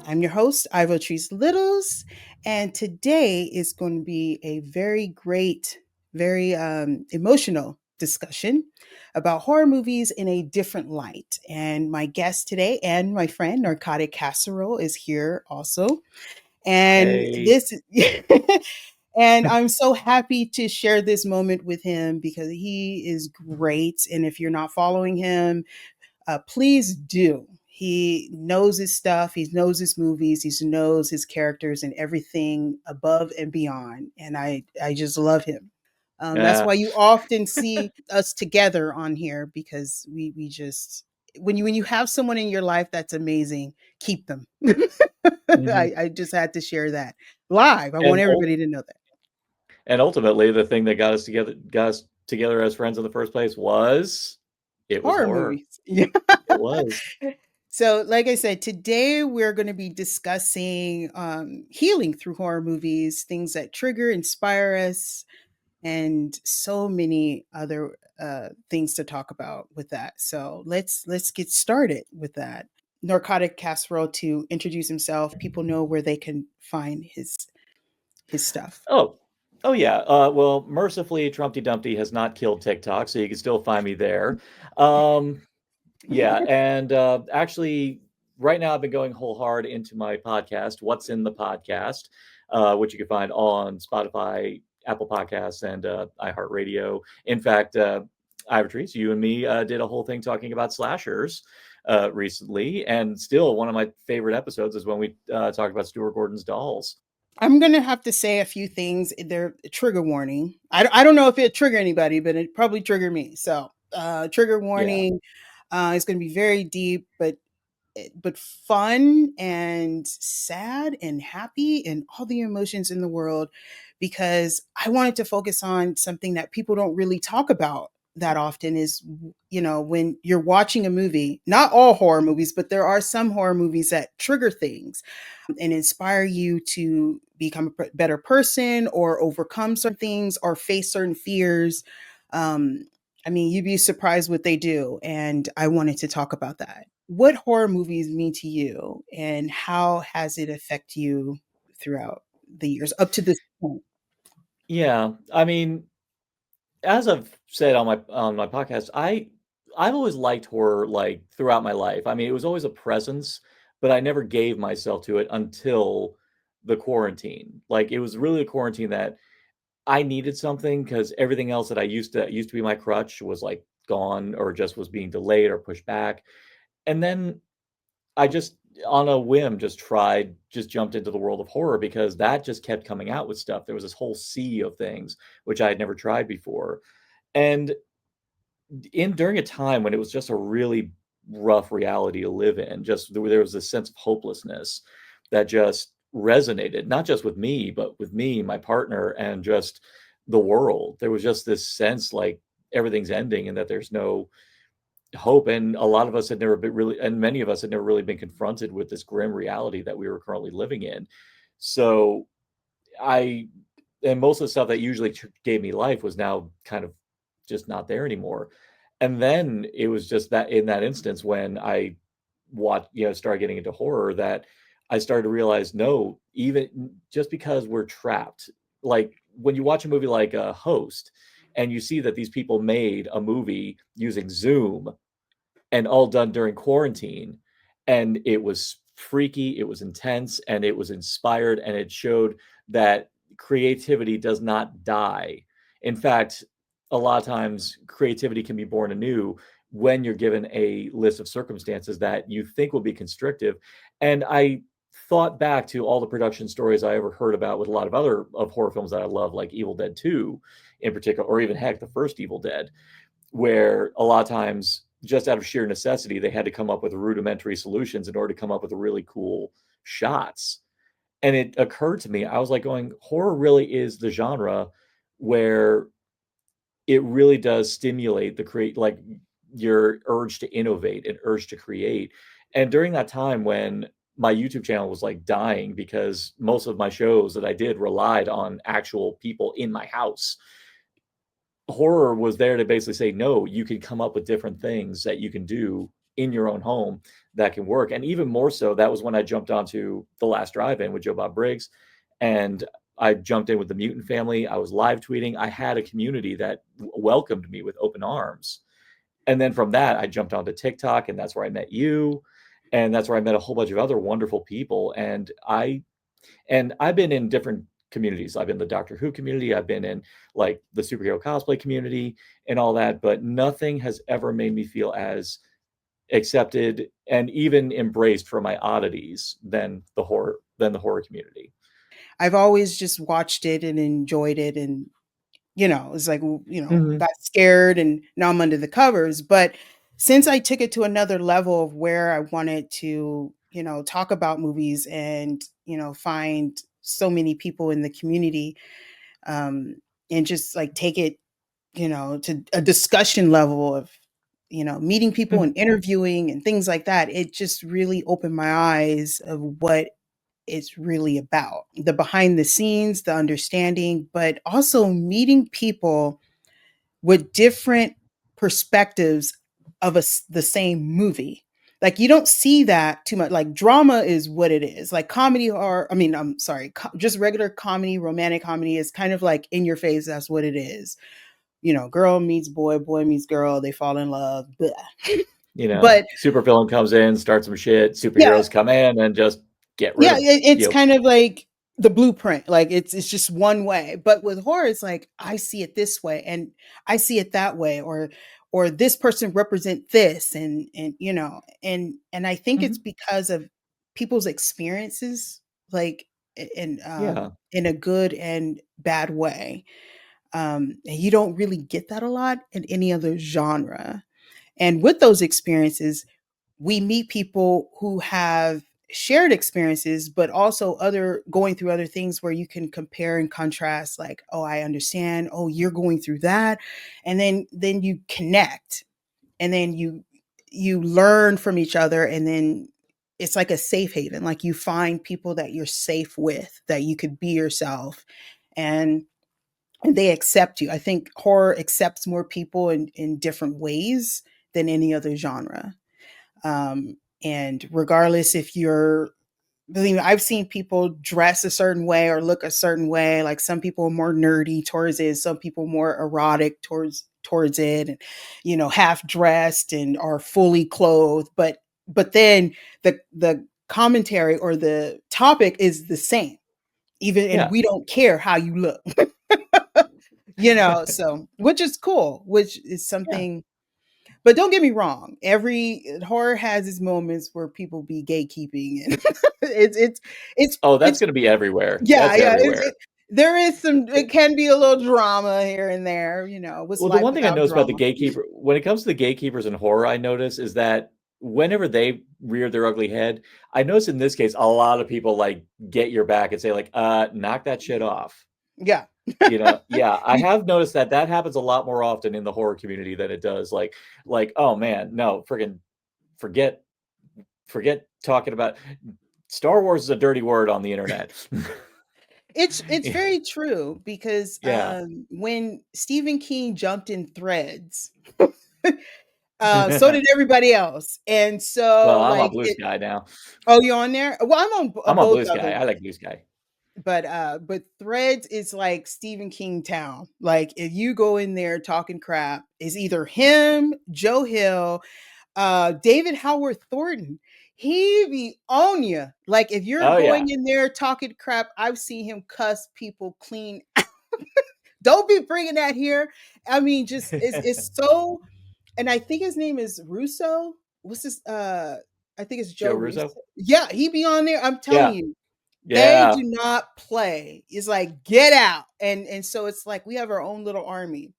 I'm your host, Ivotres Littles, and today is going to be a very great, very emotional discussion about horror movies in a different light. And my guest today and my friend, Narcotic Casserole, is here also. And Hey. this and I'm so happy to share this moment with him because he is great. And if you're not following him, please do. He knows his stuff. He knows his movies. He knows his characters and everything above and beyond. And I just love him. That's Yeah. why you often see us together on here because we just when you have someone in your life that's amazing, keep them. Mhm. I just had to share that live. I want And everybody to know that ultimately, the thing that got us together as friends in the first place was horror horror. movies. Yeah. It was. So, like I said, today we're going to be discussing healing through horror movies, things that trigger, inspire us, and so many other things to talk about with that. So let's get started with that. Narcotic Casserole to introduce himself. People know where they can find his stuff. Oh. Oh yeah. Well, mercifully, Trumpty Dumpty has not killed TikTok, so you can still find me there. Um, yeah, and actually, right now I've been going whole hard into my podcast, What's in the Podcast, which you can find on Spotify, Apple Podcasts, and iHeartRadio. In fact, Ivory, you and me did a whole thing talking about slashers recently, and still one of my favorite episodes is when we talk about Stuart Gordon's dolls. I'm gonna have to say a few things. They're trigger warning. I don't know if it trigger anybody, but it probably triggered me. So trigger Yeah. warning. It's gonna be very deep, but fun and sad and happy and all the emotions in the world because I wanted to focus on something that people don't really talk about that often is when you're watching a movie, not all horror movies, but there are some horror movies that trigger things and inspire you to become a better person or overcome certain things or face certain fears. um, I mean, you'd be surprised what they do. And I wanted to talk about that. What horror movies mean to you and how has it affect you throughout the years up to this point? Yeah. I mean, as I've said on my podcast, I've always liked horror like throughout my life. I mean, it was always a presence, but I never gave myself to it until the quarantine. Like it was really the quarantine that I needed something because everything else that I used to be my crutch was like gone or just was being delayed or pushed back. And then I just on a whim just jumped into the world of horror because that just kept coming out with stuff. There was this whole sea of things which I had never tried before. And in during a time when it was just a really rough reality to live in, just there was this sense of hopelessness that just resonated, not just with me, but with me, my partner, and just the world. There was just this sense like everything's ending and that there's no hope. And a lot of us had never been really, and many of us had never really been confronted with this grim reality that we were currently living in. So I, and most of the stuff that usually gave me life was now kind of just not there anymore. And then it was just that in that instance when I started getting into horror that I started to realize no, even just because we're trapped, like when you watch a movie like a Host and you see that these people made a movie using Zoom and all done during quarantine. And it was freaky, it was intense, and it was inspired, and it showed that creativity does not die. In fact, a lot of times creativity can be born anew when you're given a list of circumstances that you think will be constrictive. And I thought back to all the production stories I ever heard about with a lot of other of horror films that I love, like Evil Dead 2 in particular, or even heck, the first Evil Dead, where a lot of times just out of sheer necessity they had to come up with rudimentary solutions in order to come up with really cool shots. And it occurred to me, I was like going, horror really is the genre where it really does stimulate the create like your urge to innovate and urge to create. And during that time when my YouTube channel was like dying because most of my shows that I did relied on actual people in my house, horror was there to basically say, no, you can come up with different things that you can do in your own home that can work. And even more so, that was when I jumped onto The Last Drive-In with Joe Bob Briggs, and I jumped in with the Mutant family. I was live tweeting. I had a community that welcomed me with open arms. And then from that, I jumped onto TikTok, and that's where I met you. And that's where I met a whole bunch of other wonderful people. And I've been in different communities. I've been in the Doctor Who community. I've been in like the superhero cosplay community and all that, but nothing has ever made me feel as accepted and even embraced for my oddities than the horror community. I've always just watched it and enjoyed it, and it's like, Mm-hmm. got scared and now I'm under the covers. But since I took it to another level of where I wanted to, talk about movies and, find so many people in the community, um, and just like take it, to a discussion level of, meeting people Mm-hmm. and interviewing and things like that, it just really opened my eyes of what it's really about, the behind the scenes, the understanding, but also meeting people with different perspectives of the same movie. Like you don't see that too much. Like drama is what it is. Like comedy, or I mean, I'm sorry, just regular comedy, romantic comedy is kind of like in your face. That's what it is. Girl meets boy, boy meets girl, they fall in love. Blah. But Super villain comes in, starts some shit. yeah, Superheroes come in and just get rid yeah, of it's you. kind of like the blueprint. Like it's just one way. But with horror, it's like I see it this way and I see it that way, or this person represent this, and I think it's Mm-hmm. because of people's experiences, like Yeah, in a good and bad way. And you don't really get that a lot in any other genre. And with those experiences, we meet people who have shared experiences, but also other going through other things where you can compare and contrast, like, oh, I understand, oh, you're going through that. And then you connect, and then you learn from each other, and then it's like a safe haven. Like you find people that you're safe with, that you could be yourself, and they accept you. I think horror accepts more people in different ways than any other genre. And regardless if you're, believe me, I've seen people dress a certain way or look a certain way. Like some people are more nerdy towards it, some people more erotic towards it, and half dressed and are fully clothed. But then the commentary or the topic is the same, even, and yeah. we don't care how you look. So which is cool, which is Yeah. something. But don't get me wrong, every horror has its moments where people be gatekeeping, and it's Oh, that's it's going to be everywhere. yeah, That's yeah. everywhere. There is some. It can be a little drama here and there. What's Well, the life one thing I without noticed about the drama? gatekeeper, when it comes to the gatekeepers in horror, I notice is that whenever they rear their ugly head, I notice in this case, a lot of people like get your back and say like, knock that shit off. Yeah. Yeah, I have noticed that that happens a lot more often in the horror community than it does like, oh man, no, friggin' forget forget talking about Star Wars is a dirty word on the internet. It's Yeah. very true because Yeah. when Stephen King jumped in threads, so did everybody else, and Well, so I'm a like blue it. sky now. Oh, you're on there. Well, I'm on I'm a both blue of sky. them. I like blue sky. But Threads is like Stephen King town. Like if you go in there talking crap, it's either him, Joe Hill, David Howard Thornton. He be on you. Like if you're Oh yeah. going in there talking crap, I've seen him cuss people clean. Don't be bringing that here. I mean, just it's so. And I think his name is Russo. What's this? I think it's Joe Joe Russo. Russo? Yeah, he be on there. I'm telling Yeah. you, they do Yeah. not play. It's like get out, and so it's like we have our own little army,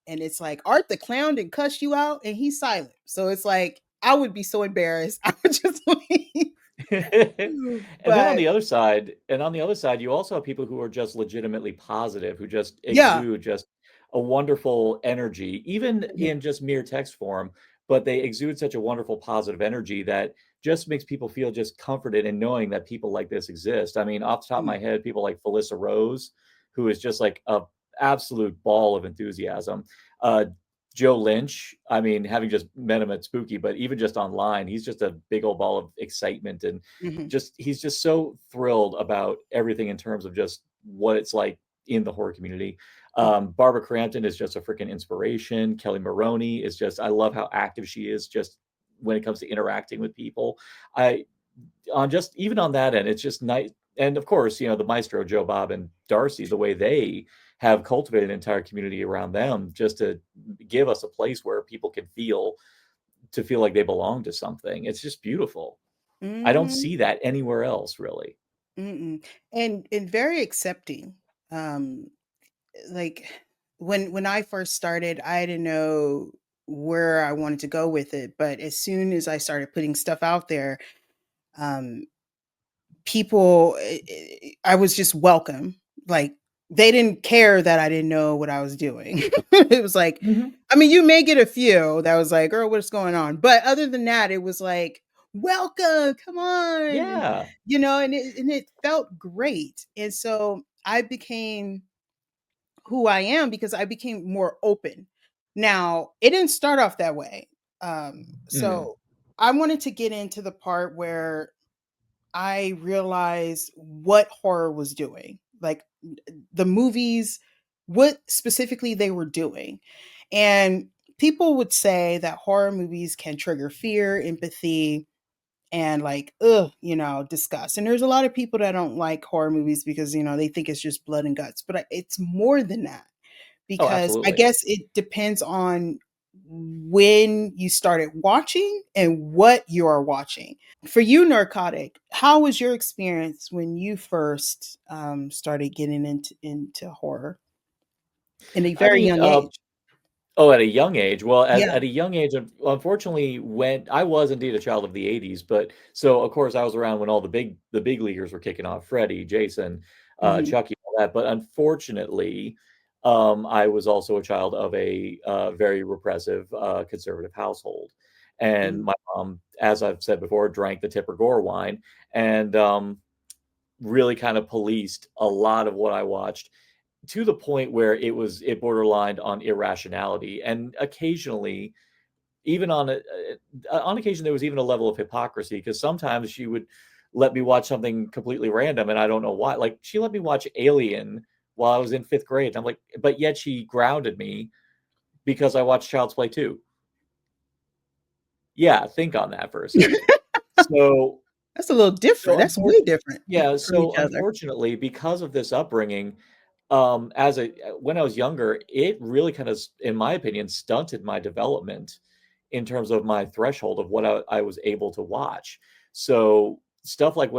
and it's like Art the clown didn't cuss you out, and he's silent. So it's like I would be so embarrassed. I would just leave. And then on But the other side, you also have people who are just legitimately positive, who just yeah, exude just a wonderful energy, even mhm, in just mere text form, but they exude such a wonderful positive energy that just makes people feel just comforted in knowing that people like this exist. I mean, off the top of mhm, my head, people like Felissa Rose, who is just like a absolute ball of enthusiasm. Uh, Joe Lynch, I mean, having just met him at Spooky, but even just online, he's just a big old ball of excitement, and Mhm. just he's just so thrilled about everything in terms of just what it's like in the horror community. Mm. Barbara Crampton is just a freaking inspiration. Kelly Maroney is just, I love how active she is just when it comes to interacting with people. I on just even on that end, it's just nice. And of course, the maestro Joe Bob and Darcy, the way they have cultivated an entire community around them just to give us a place where people can feel like they belong to something. It's just beautiful. I don't Mhm. see that anywhere else, really. Mm-mm. And very accepting. Um, like when I first started, I didn't know where I wanted to go with it, but as soon as I started putting stuff out there, um, people, I was just welcome. Like, they didn't care that I didn't know what I was doing. It was like, Mhm. I mean, you may get a few that was like, "Girl, what's going on?" But other than that, it was like, "Welcome, come on." And, Yeah. and it felt great. And so I became who I am because I became more open. Now, it didn't start off that way. Mm. So I wanted to get into the part where I realized what horror was doing. Like, the movies, what specifically they were doing. And people would say that horror movies can trigger fear, empathy, and like, ugh, disgust. And there's a lot of people that don't like horror movies because, they think it's just blood and guts. But it's more than that, Oh, because I absolutely. guess it depends on when you started watching and what you are watching. For you, Narcotic, how was your experience when you first started getting into horror in a I very mean, young age? oh, at a young age. Well, as Yeah. at a young age, unfortunately, when I was indeed a child of the '80s, but so of course I was around when all the big leaguers were kicking off, Freddy, Jason, Hmm. Chucky, all that. But unfortunately, I was also a child of a very repressive, conservative household, and Hmm. my mom, as I've said before, drank the Tipper Gore wine, and really kind of policed a lot of what I watched to the point where it borderlined on irrationality, and occasionally, even on occasion, there was even a level of hypocrisy because sometimes she would let me watch something completely random, and I don't know why. Like, she let me watch Alien while I was in 5th grade, and I'm like, but yet she grounded me because I watched Child's Play 2. Yeah, think on that for a second. So That's a little different. so That's way unfortunately, different yeah, from each so other. unfortunately, because of this upbringing, as a when I was younger, it really kind of, in my opinion, stunted my development in terms of my threshold of what I was able to watch. So stuff like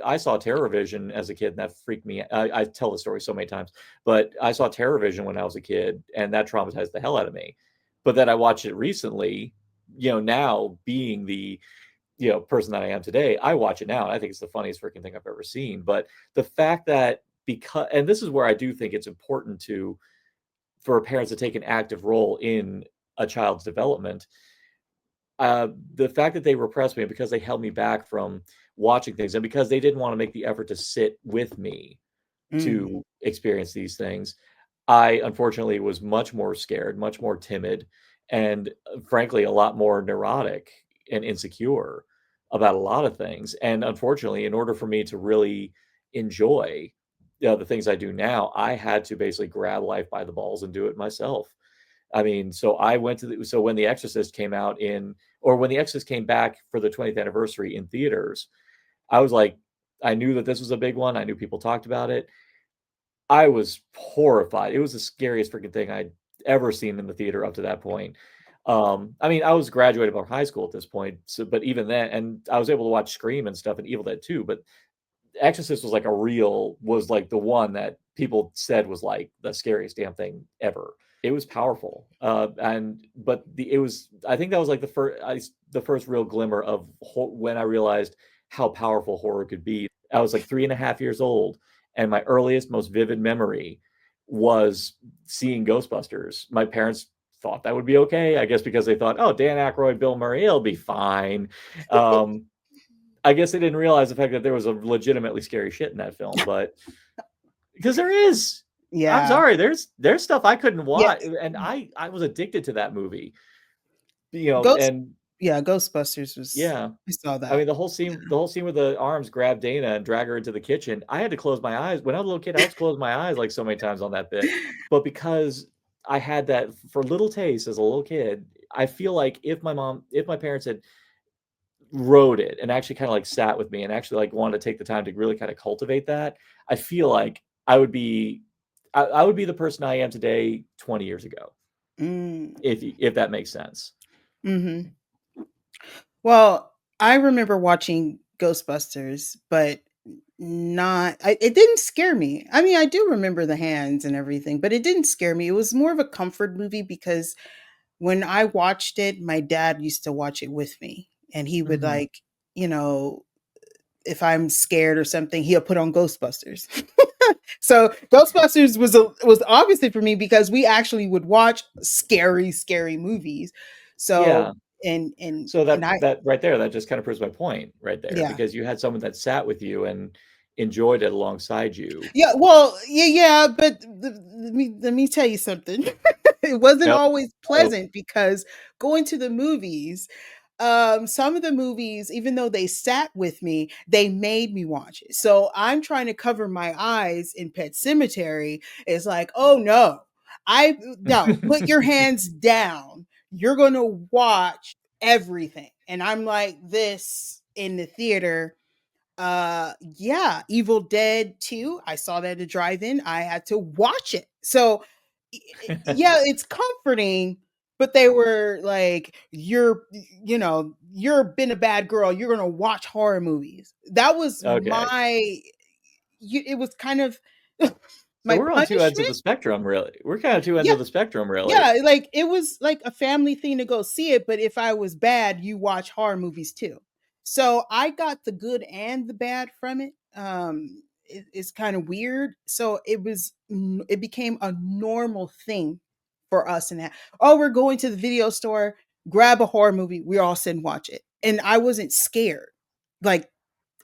I saw Terrorvision as a kid, and that freaked me. I tell the story so many times, but I saw Terrorvision when I was a kid, and that traumatized the hell out of me. But then I watched it recently. Now being the person that I am today, I watch it now and I think it's the funniest freaking thing I've ever seen. But the fact that, because, and this is where I do think it's important for parents to take an active role in a child's development. The fact that they repressed me because they held me back from watching things, and because they didn't want to make the effort to sit with me Mm. to experience these things, I unfortunately was much more scared, much more timid, and frankly, a lot more neurotic and insecure about a lot of things. And unfortunately, in order for me to really enjoy the things I do now, I had to basically grab life by the balls and do it myself. I mean, so when The Exorcist came out or when The Exorcist came back for the 20th anniversary in theaters, I was like, I knew that this was a big one. I knew people talked about it. I was horrified. It was the scariest freaking thing I'd ever seen in the theater up to that point. I mean, I was graduated from high school at this point, so but even then, and I was able to watch Scream and stuff and Evil Dead 2, but Exorcist was like the one that people said was like the scariest damn thing ever. It was powerful, and but it was. I think that was like the first real glimmer of when I realized how powerful horror could be. I was like 3.5 years old, and my earliest, most vivid memory was seeing Ghostbusters. My parents thought that would be okay, I guess, because they thought, oh, Dan Aykroyd, Bill Murray, it'll be fine. Um, I guess they didn't realize the fact that there was a legitimately scary shit in that film, but because there is. I'm Yeah. sorry, there's stuff I couldn't Yeah. watch, and I was addicted to that movie. You know, Ghost and yeah, Ghostbusters was yeah. I saw I mean, that. the whole scene where the arms grab Dana and drag her into the kitchen, I had to close my eyes. When I was a little kid, I was closing my eyes like so many times on that bit. But because I had that for little taste as a little kid, I feel like if my parents had wrote it and actually kind of like sat with me and actually like wanted to take the time to really kind of cultivate that, I feel like I would be the person I am today 20 years ago, Mm. if that makes sense. Mhm. Well, I remember watching Ghostbusters, but it didn't scare me. I mean, I do remember the hands and everything, but it didn't scare me. It was more of a comfort movie because when I watched it, my dad used to watch it with me, and he would Hmm. like, you know, if I'm scared or something, he'll put on Ghostbusters. So Ghostbusters was obviously for me because we actually would watch scary, scary movies. Yeah. So So and I that right there, that just kind of proves my point right there, yeah. because you had someone that sat with you and enjoyed it alongside you. Yeah, well, yeah, but let me tell you something. It wasn't No, always oh, pleasant because going to the movies, some of the movies, even though they sat with me, they made me watch it. So I'm trying to cover my eyes in Pet Cemetery. It's like, oh no, I no, put your hands down. You're gonna watch everything. And I'm like this in the theater. Yeah, Evil Dead 2, I saw that at a drive-in, I had to watch it. So yeah, it's comforting, but they were like, you're been a bad girl, you're gonna watch horror movies. That was okay. it was kind of So my we're on 2 ends of punishment. the spectrum, really. We're kinda 2 ends Yeah, of the spectrum, really. yeah, like, it was like a family thing to go see it, but if I was bad, you watch horror movies too. So, I got the good and the bad from it. It's kinda weird. So, it became a normal thing for us and that, "Oh, we're going to the video store, grab a horror movie, we all sit and watch it." And I wasn't scared. Like,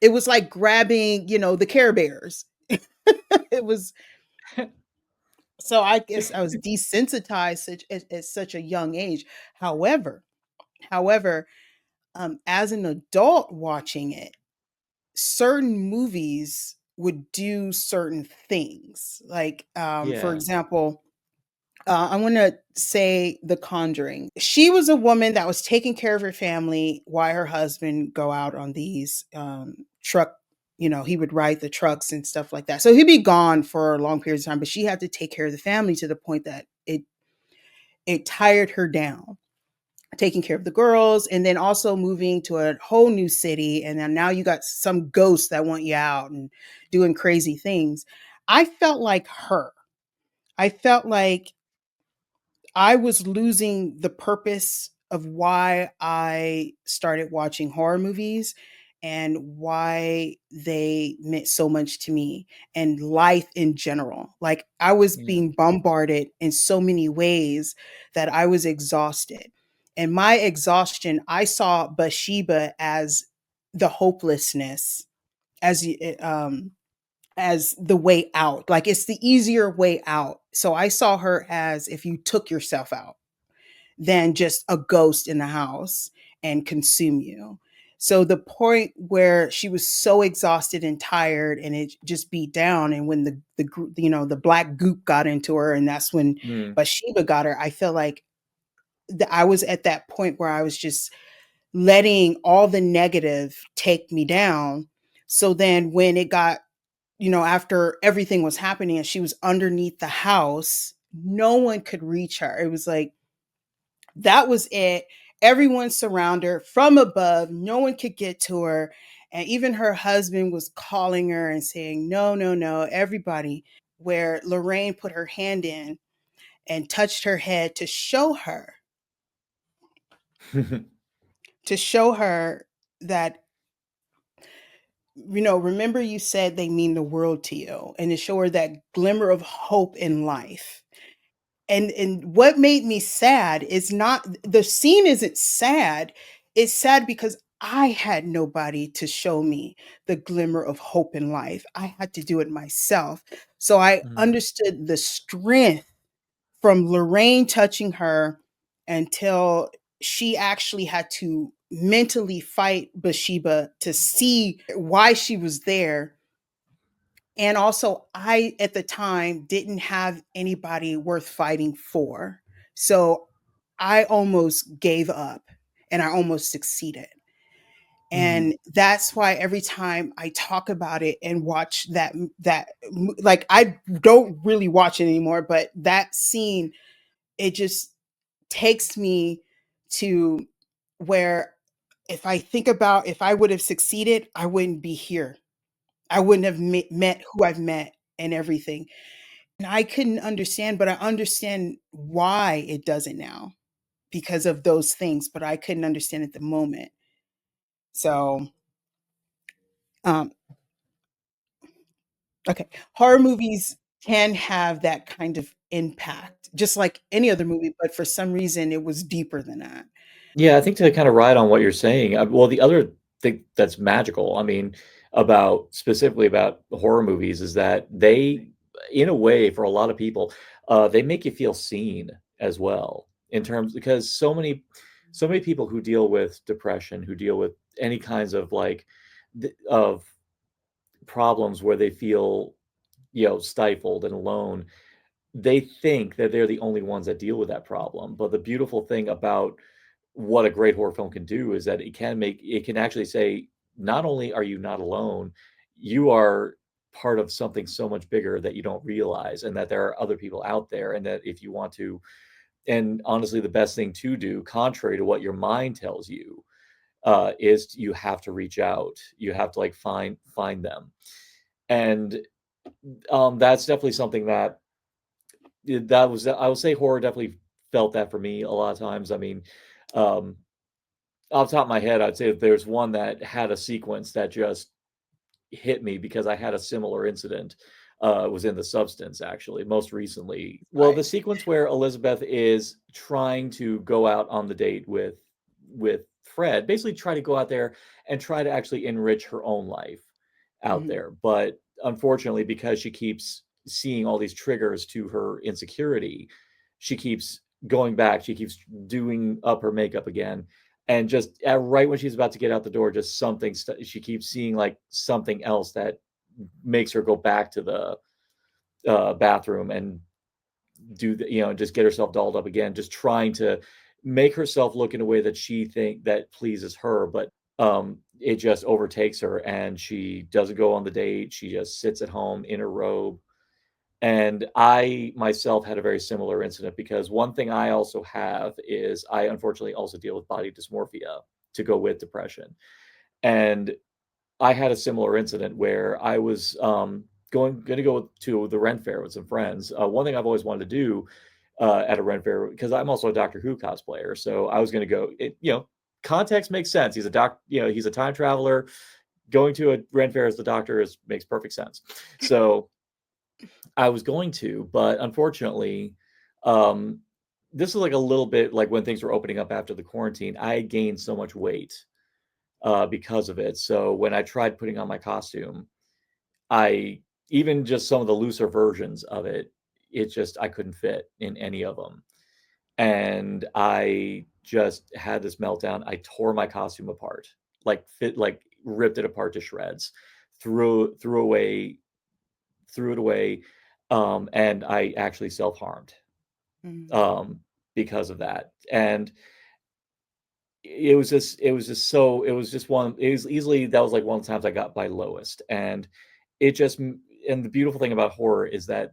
it was like grabbing, the Care Bears. It was so I guess I was desensitized at such a young age. However, however, as an adult watching it, certain movies would do certain things. Like, for Yeah. example, I want to say The Conjuring. She was a woman that was taking care of her family while her husband go out on these truck. He would ride the trucks and stuff like that. So he'd be gone for long periods of time, but she had to take care of the family to the point that it tired her down. Taking care of the girls and then also moving to a whole new city. And then now you got some ghosts that want you out and doing crazy things. I felt like her. I felt like I was losing the purpose of why I started watching horror movies and why they meant so much to me and life in general. Like I was Yeah. being bombarded in so many ways that I was exhausted. And my exhaustion, I saw Bathsheba as the hopelessness, as as the way out. Like it's the easier way out. So I saw her as if you took yourself out than just a ghost in the house and consume you. So the point where she was so exhausted and tired and it just beat down and when the black goop got into her and that's when Mm. Bathsheba got her, I feel like I was at that point where I was just letting all the negative take me down. So then when it got, after everything was happening and she was underneath the house, no one could reach her. It was like that was it. Everyone surrounded her from above. No one could get to her. And even her husband was calling her and saying, no, no, no, everybody. Where Lorraine put her hand in and touched her head to show her that, remember you said they mean the world to you and to show her that glimmer of hope in life. And what made me sad is not the scene isn't sad. It's sad because I had nobody to show me the glimmer of hope in life. I had to do it myself. So I Mm. understood the strength from Lorraine touching her until she actually had to mentally fight Bathsheba to see why she was there. And also, I, at the time, didn't have anybody worth fighting for. So I almost gave up and I almost succeeded. Mm. And that's why every time I talk about it and watch like, I don't really watch it anymore, but that scene, it just takes me to where, if I think about, if I would have succeeded, I wouldn't be here. I wouldn't have met who I've met and everything. And I couldn't understand, but I understand why it doesn't now, because of those things, but I couldn't understand at the moment. So, um, okay. Horror movies can have that kind of impact, just like any other movie, but for some reason it was deeper than that. Yeah, I think to kind of ride on what you're saying, well, the other thing that's magical, I mean, about specifically about horror movies is that they, in a way, for a lot of people, they make you feel seen as well in terms because so many people who deal with depression, who deal with any kinds of like of problems where they feel, stifled and alone, they think that they're the only ones that deal with that problem. But the beautiful thing about what a great horror film can do is that it can actually say, not only are you not alone, you are part of something so much bigger that you don't realize, and that there are other people out there, and that if you want to, and honestly, the best thing to do, contrary to what your mind tells you, is you have to reach out. You have to like find them, and that's definitely something that that was I would say horror definitely felt that for me a lot of times. I mean, um, off the top of my head, I'd say that there's one that had a sequence that just hit me because I had a similar incident. Was in The Substance, actually, most recently. Well, the Right. sequence where Elizabeth is trying to go out on the date with Fred, basically try to go out there and try to actually enrich her own life out Mhm. there. But unfortunately, because she keeps seeing all these triggers to her insecurity, she keeps going back. She keeps doing up her makeup again. And just right when she's about to get out the door, just she keeps seeing like something else that makes her go back to the bathroom and just get herself dolled up again, just trying to make herself look in a way that she think that pleases her, but it just overtakes her and she doesn't go on the date. She just sits at home in her robe. And I myself had a very similar incident because one thing I also have is I unfortunately also deal with body dysmorphia to go with depression. And I had a similar incident where I was gonna go to the Ren Fair with some friends. One thing I've always wanted to do at a Ren Fair, because I'm also a Doctor Who cosplayer, so I was gonna go. Context makes sense. He's a he's a time traveler. Going to a Ren Fair as the Doctor makes perfect sense. So I was going to, but unfortunately, um, this is like a little bit like when things were opening up after the quarantine. I gained so much weight because of it. So when I tried putting on my costume, I even just some of the looser versions of it, I couldn't fit in any of them. And I just had this meltdown. I tore my costume apart, like ripped it apart to shreds, threw it away, and I actually self-harmed Mhm. um, because of that. And it was just one it was easily that was like one of the times I got by lowest. And and the beautiful thing about horror is that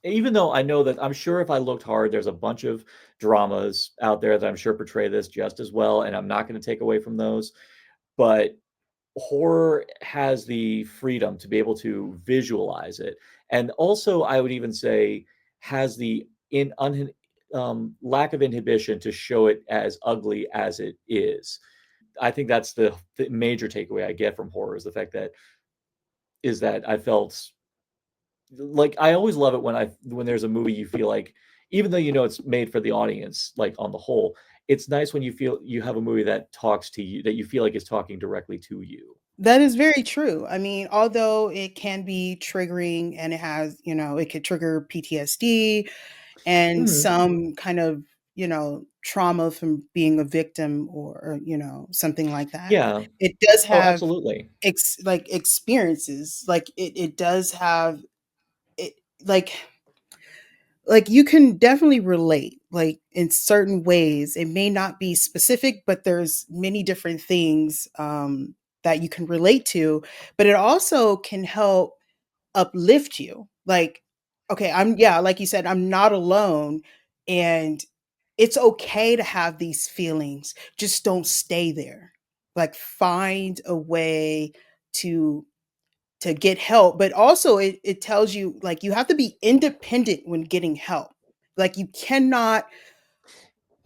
even though I know that I'm sure if I looked hard, there's a bunch of dramas out there that I'm sure portray this just as well, and I'm not going to take away from those, but horror has the freedom to be able to visualize it, and also I would even say has the lack of inhibition to show it as ugly as it is. I think that's the major takeaway I get from horror, is the fact that I felt like I always love it when there's a movie you feel like, even though it's made for the audience, like on the whole, it's nice when you feel you have a movie that talks to you, that you feel like is talking directly to you. That is very true. I mean, although it can be triggering and it has, it could trigger PTSD and Mhm. some kind of, trauma from being a victim or something like that. Yeah. It does Oh, have absolutely. like experiences. Like it does have it like you can definitely relate like in certain ways. It may not be specific, but there's many different things that you can relate to, but it also can help uplift you. Like, okay, yeah, like you said, I'm not alone, and it's okay to have these feelings. Just don't stay there. Like find a way to get help, but also it tells you like you have to be independent when getting help. Like you cannot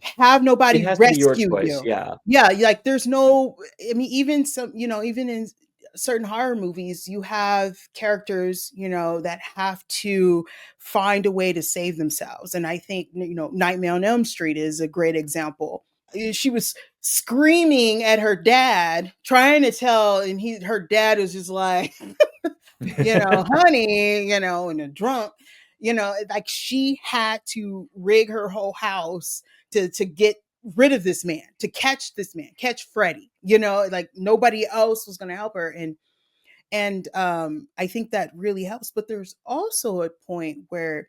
have It nobody has to be your rescue choice, you. yeah. Yeah, like there's no, I mean, even some, even in certain horror movies, you have characters, that have to find a way to save themselves. And I think, Nightmare on Elm Street is a great example. She was screaming at her dad, trying to tell, and her dad was just like, honey, and a drunk, like she had to rig her whole house to get rid of this man, to catch this man, catch Freddie, like nobody else was going to help her. And I think that really helps. But there's also a point where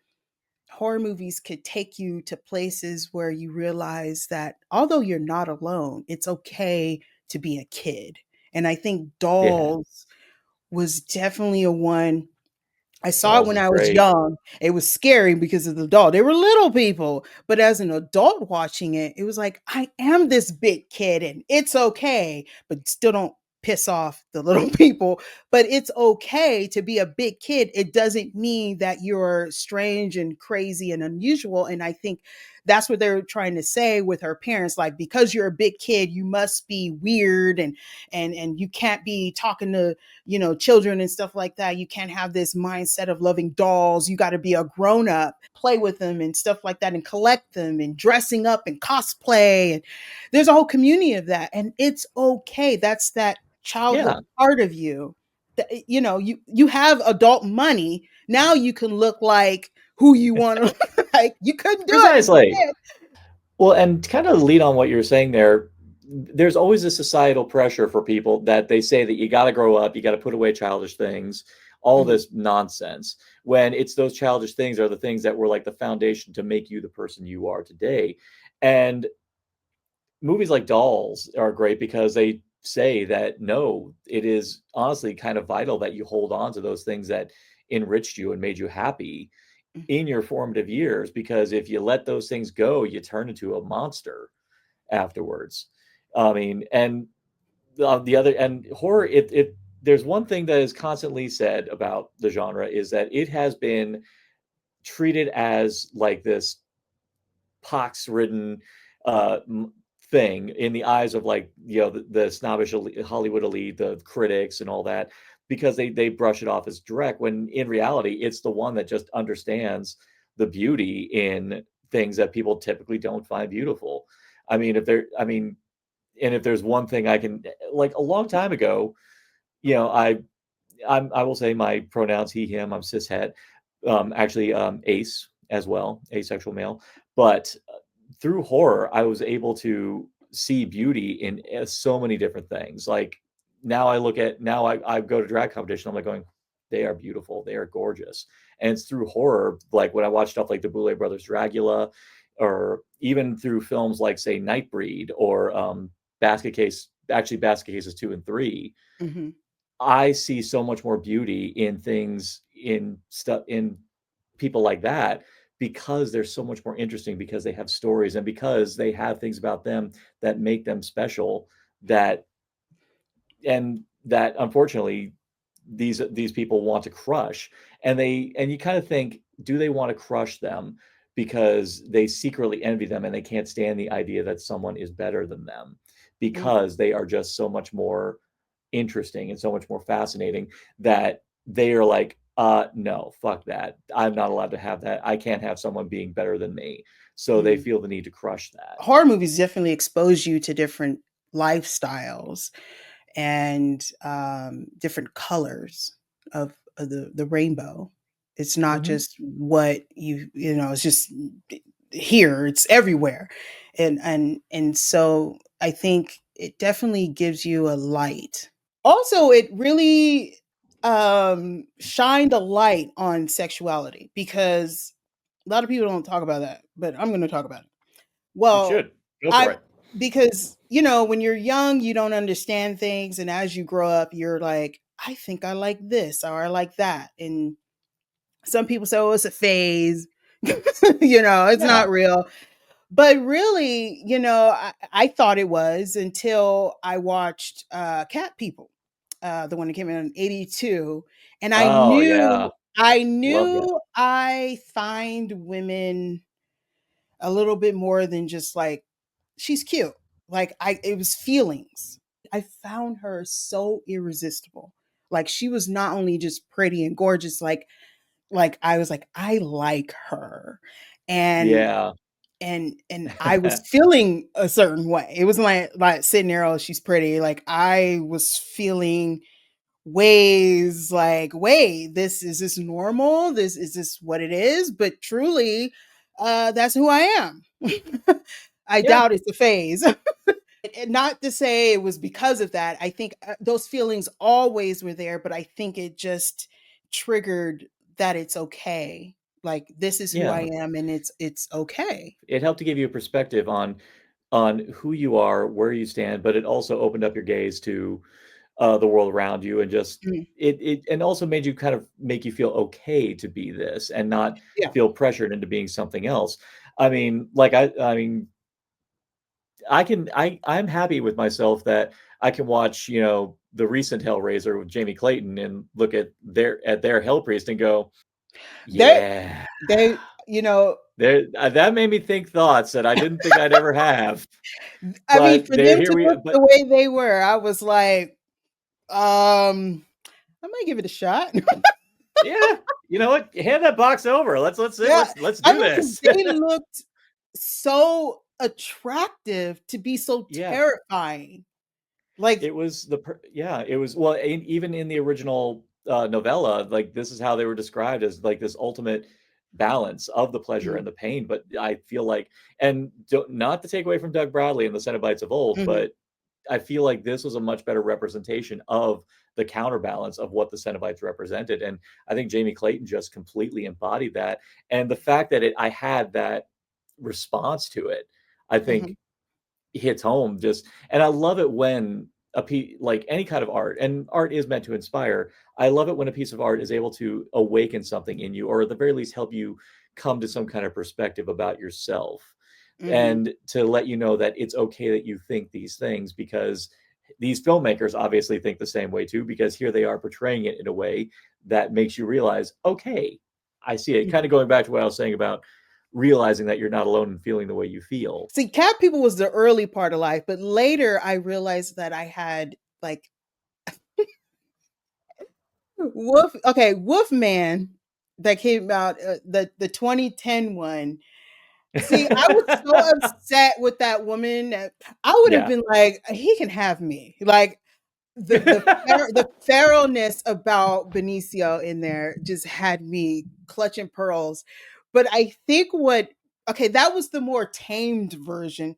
horror movies could take you to places where you realize that although you're not alone, it's okay to be a kid. And I think Yeah. Dolls was definitely a one. I saw it Dolls when is I was great. young. It was scary because of the doll. They were little people, but as an adult watching it, it was like, I am this big kid and it's okay, but still don't piss off the little people. But it's okay to be a big kid. It doesn't mean that you're strange and crazy and unusual. And I think that's what they're trying to say with her parents. Like, because you're a big kid, you must be weird and you can't be talking to children and stuff like that. You can't have this mindset of loving dolls. You got to be a grown up, play with them and stuff like that, and collect them and dressing up and cosplay. And there's a whole community of that. And it's okay. That's that childhood Yeah, part of you. You have adult money. Now you can look like who you want to look like. You couldn't do it as precisely. a kid. Well, and to kind of lead on what you're saying there, there's always a societal pressure for people that they say that you got to grow up, you got to put away childish things, all Mhm, this nonsense. When it's those childish things are the things that were like the foundation to make you the person you are today. And movies like Dolls are great because they say that no, it is honestly kind of vital that you hold on to those things that enriched you and made you happy mhm, in your formative years, because if you let those things go, you turn into a monster afterwards. I mean, and the other and horror, it there's one thing that is constantly said about the genre is that it has been treated as like this pox-ridden uh, thing in the eyes of like the snobbish Hollywood elite, the critics, and all that, because they brush it off as direct. When in reality, it's the one that just understands the beauty in things that people typically don't find beautiful. I mean, and if there's one thing I can like a long time ago, you know, I will say my pronouns he him. I'm cishet, actually ace as well, asexual male, but through horror, I was able to see beauty in so many different things. Like now I go to drag competition. I'm like going, they are beautiful. They are gorgeous. And it's through horror. Like when I watch stuff like the Boulet Brothers Dracula, or even through films like say Nightbreed or Basketcase, actually Basketcases 2 and 3, mhm, I see so much more beauty in things in stuff in people like that, because they're so much more interesting, because they have stories and because they have things about them that make them special, that and that unfortunately these people want to crush. And you kind of think, do they want to crush them because they secretly envy them and they can't stand the idea that someone is better than them, mm, because they are just so much more interesting and so much more fascinating, that they are like, No, fuck that. I'm not allowed to have that. I can't have someone being better than me. So they Mm. feel the need to crush that. Horror movies definitely expose you to different lifestyles and different colors of the rainbow. It's not Hmm. just what you know. It's just here. It's everywhere, and so I think it definitely gives you a light. Also, it really shined a light on sexuality because a lot of people don't talk about that, but I'm going to talk about it. You Well, should go for I it. because when you're young, you don't understand things, and as you grow up, you're like, I think I like this or I like that, and some people say, "Oh, it's a phase," it's Yeah. not real. But really, I thought it was until I watched Cat People, the one that came out in '82, and I Oh yeah. knew, I Love that. knew I find women a little bit more than just like she's cute. Like it was feelings. I found her so irresistible. Like she was not only just pretty and gorgeous, like I was like, I like her. And Yeah. and I was feeling a certain way. It wasn't like sitting there, oh, she's pretty. Like I was feeling ways like, wait, this normal? This is this what it is? But truly, that's who I am. I Yeah. doubt it's a phase. And not to say it was because of that. I think those feelings always were there, but I think it just triggered that it's okay. Like this is who I Yeah. am, and it's okay. It helped to give you a perspective on who you are, where you stand, but it also opened up your gaze to the world around you, and just Mm, it and also made you kind of make you feel okay to be this and not yeah. feel pressured into being something else. I mean, like I mean, I'm happy with myself that I can watch, the recent Hellraiser with Jamie Clayton and look at their Hell Priest and go, They yeah, they there that made me think thoughts that I didn't think I'd ever have. I mean, But for there them here to we look but the way they were, I was like, I might give it a shot. yeah, you know what? Hand that box over. Let's Yeah, let's I do mean, because this. they looked so attractive to be so Yeah. terrifying. Like, It was yeah, it was, well, even in the original novella, like this is how they were described, as like this ultimate balance of the pleasure mhm, and the pain. But I feel like, and not to take away from Doug Bradley and the Cenobites of old, mhm, but I feel like this was a much better representation of the counterbalance of what the Cenobites represented. And I think Jamie Clayton just completely embodied that. And the fact that I had that response to it, I mhm, think hits home. Just, and I love it when like any kind of art, and art is meant to inspire. I love it when a piece of art is able to awaken something in you, or at the very least help you come to some kind of perspective about yourself, mhm. and to let you know that it's okay that you think these things, because these filmmakers obviously think the same way too, because here they are portraying it in a way that makes you realize, okay, I see it. Kind Mhm. of going back to what I was saying about realizing that you're not alone in feeling the way you feel. See, Cat People was the early part of life, but later I realized that I had like Wolfman that came out, the 2010 one. See, I was so upset with that woman that I would have Yeah. been like, "He can have me." Like, the feralness about Benicio in there just had me clutching pearls. But I think that was the more tamed version,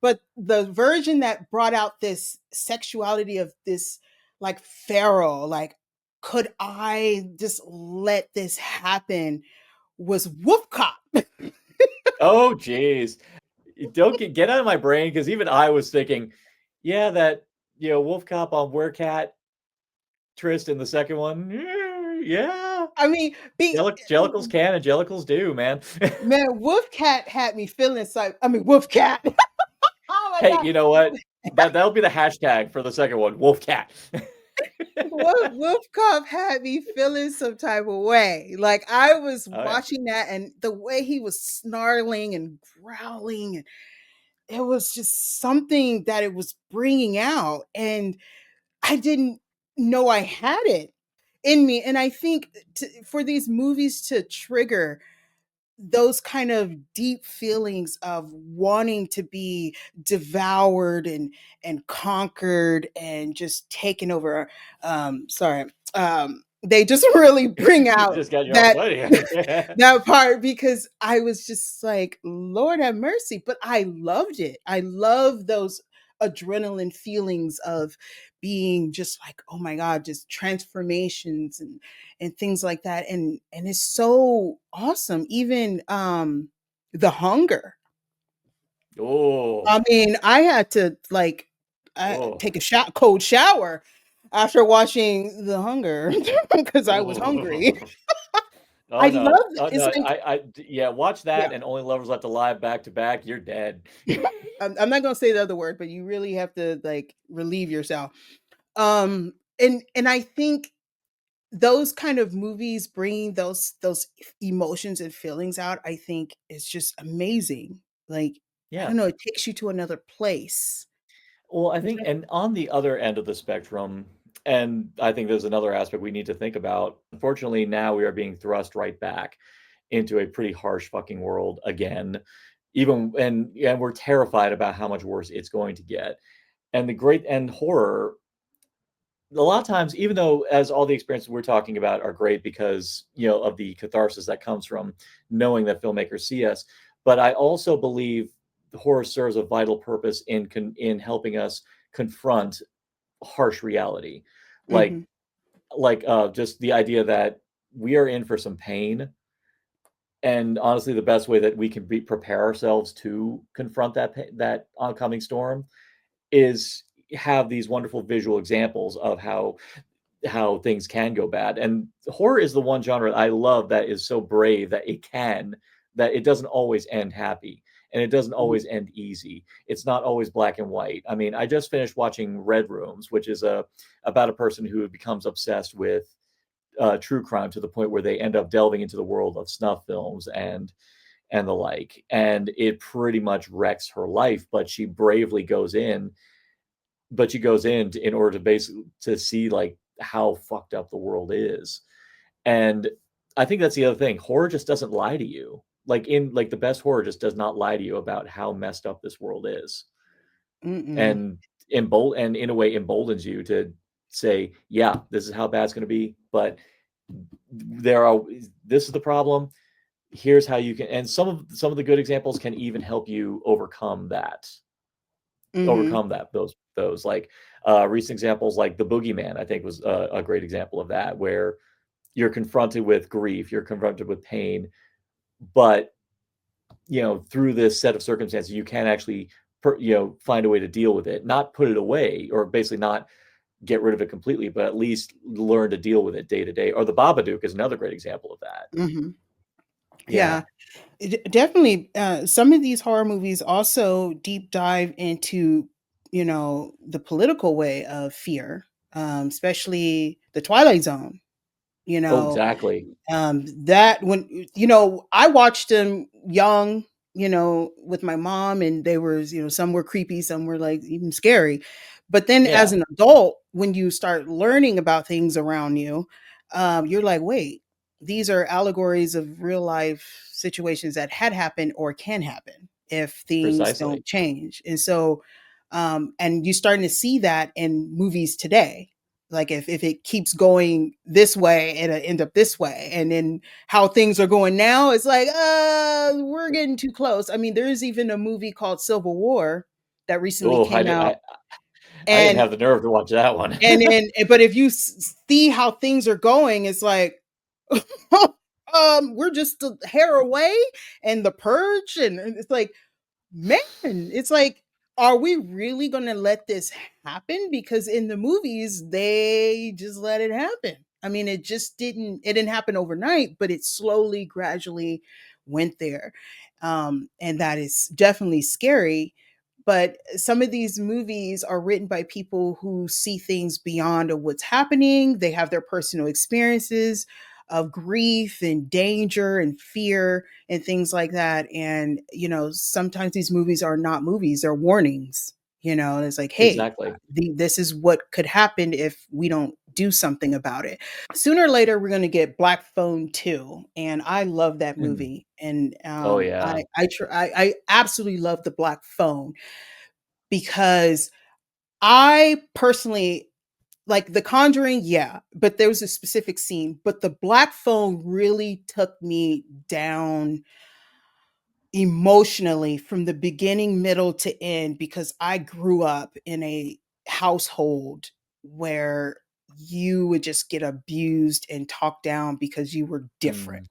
but the version that brought out this sexuality of this like feral, like, could I just let this happen, was Wolfcop. Oh, geez. Don't get out of my brain, because even I was thinking, yeah, that, Wolf Cop on Werecat Trist in the second one. Yeah. I mean, Jellicles can and Jellicles do, man. man, Wolfcat had me feeling Wolfcat. Oh my Hey, god. you know what? That'll be the hashtag for the second one, Wolfcat. Wolf Cop had me feeling some type of way. Like I was Oh yeah. watching that, and the way he was snarling and growling, and it was just something that it was bringing out, and I didn't know I had it. in me. And I think for these movies to trigger those kind of deep feelings of wanting to be devoured and conquered and just taken over, sorry, they just really bring out Just got you all that sweaty. Okay. that part, because I was just like, Lord have mercy. But I loved it. I love those adrenaline feelings of being just like, oh my God, just transformations and things like that. And it's so awesome. Even the hunger. Oh, I mean, I had to like oh, take a cold shower after watching The Hunger because I was hungry. oh. Oh I no, love it. oh It's no, like, yeah, watch yeah. that and Only Lovers Left Alive back to back. You're dead. I'm not gonna say the other word, but you really have to like relieve yourself. And I think those kind of movies bringing those emotions and feelings out, I think is just amazing. Like, I Yeah. don't know, it takes you to another place. Well, I think, Yeah. and on the other end of the spectrum, and I think there's another aspect we need to think about. Unfortunately, now we are being thrust right back into a pretty harsh fucking world again. Even and we're terrified about how much worse it's going to get. And the great and horror, a lot of times, even though as all the experiences we're talking about are great because of the catharsis that comes from knowing that filmmakers see us, but I also believe the horror serves a vital purpose in helping us confront harsh reality, like Mhm. just the idea that we are in for some pain, and honestly, the best way that we can prepare ourselves to confront that oncoming storm is have these wonderful visual examples of how things can go bad. And horror is the one genre I love that is so brave that it doesn't always end happy and it doesn't Mhm. always end easy. It's not always black and white. I mean, I just finished watching Red Rooms, which is about a person who becomes obsessed with true crime to the point where they end up delving into the world of snuff films and the like. And it pretty much wrecks her life, but she bravely goes in in order to basically to see like how fucked up the world is. And I think that's the other thing. Horror just doesn't lie to you. Like the best horror just does not lie to you about how messed up this world is. Mm-mm. And and in a way emboldens you to say, yeah, this is how bad it's going to be, but there are this is the problem. Here's how you can, and some of the good examples can even help you Mhm. overcome those like recent examples like the Boogeyman, I think was a great example of that, where you're confronted with grief, you're confronted with pain, but through this set of circumstances you can actually find a way to deal with it, not put it away or basically not get rid of it completely, but at least learn to deal with it day to day. Or the Babadook is another great example of that. Mhm. Yeah. Yeah. Definitely, some of these horror movies also deep dive into, the political way of fear, especially the Twilight Zone. You Oh, know, exactly. that when I watched them young, with my mom, and they were, some were creepy, some were like even scary. But then as Yeah, an adult, when you start learning about things around you, you're like, wait, these are allegories of real life situations that had happened or can happen if things precisely. don't change. And so, and you're starting to see that in movies today. Like if it keeps going this way, it'll end up this way. And then how things are going now, it's like, we're getting too close. I mean, there's even a movie called Civil War that recently Oh, came out. I didn't And have the nerve to watch that one. and then but if you see how things are going, it's like, we're just a hair away, and the purge, and it's like, man, it's like, are we really going to let this happen? Because in the movies, they just let it happen. I mean, it didn't happen overnight, but it slowly, gradually went there. And that is definitely scary. But some of these movies are written by people who see things beyond of what's happening. They have their personal experiences of grief and danger and fear and things like that. And, sometimes these movies are not movies, they're warnings. It's like, hey, Exactly. this is what could happen if we don't do something about it. Sooner or later, we're going to get Black Phone 2, and I love that Mm. movie. And Oh, yeah. I absolutely love the Black Phone because I personally like The Conjuring, yeah, but there was a specific scene. But the Black Phone really took me down emotionally from the beginning, middle to end because I grew up in a household where you would just get abused and talked down because you were different. Mm.